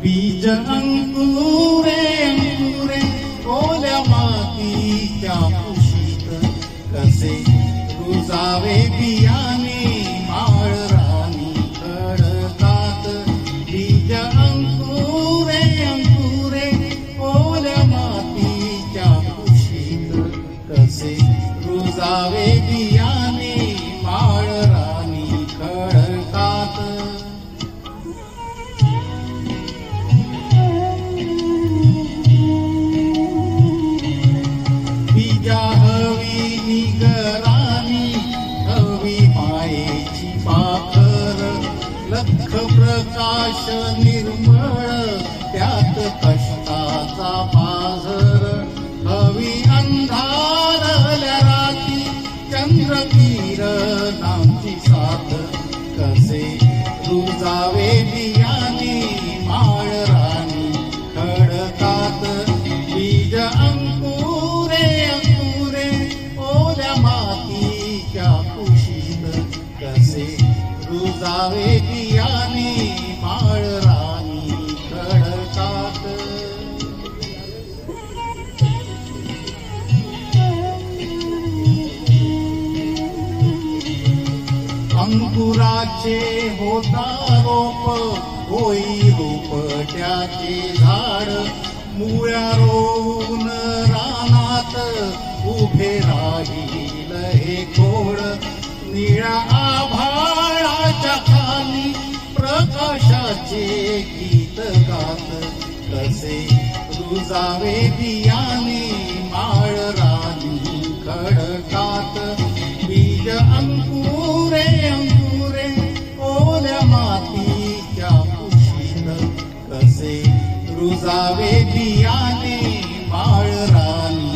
बीज अंकुरे अंकुरे ओल्या मातीच्या कुशीत कसे रुजावे बियाणे माळ राणी खडकात. बीज अंकुरे अंकुरे ओल्या मातीच्या कुशीत कसे रुजावे बियाणे माळ राणी खडकात. बीजा हवी निगरानी हवी मायेची पाखर लख प्रकाश निर्मळ त्यात कष्टाचा पाझर. हवी अंधारल्या राती चंद्र किरणांची साथ कसे रुजावे बियाणे माळ राणी खडकात. बीज अंकुरे अंकुरे ओल्या मातीच्या कुशीत कसे रुजावे बियाणे माळ राणी खडकात. अंकुराचे होता रोप होई रोपट्याचे झाड. मुळ्या रोवून रानात उभे राहील हे खोड. निळ्या आभाळाच्या खाली प्रकाशाचे गीत गात कसे रुजावे बियाणे माळ राणी खडकात. बीज अंकुरे अंकुरे ओल्या मातीच्या कुशीत कसे रुजावे बियाणे माळ राणी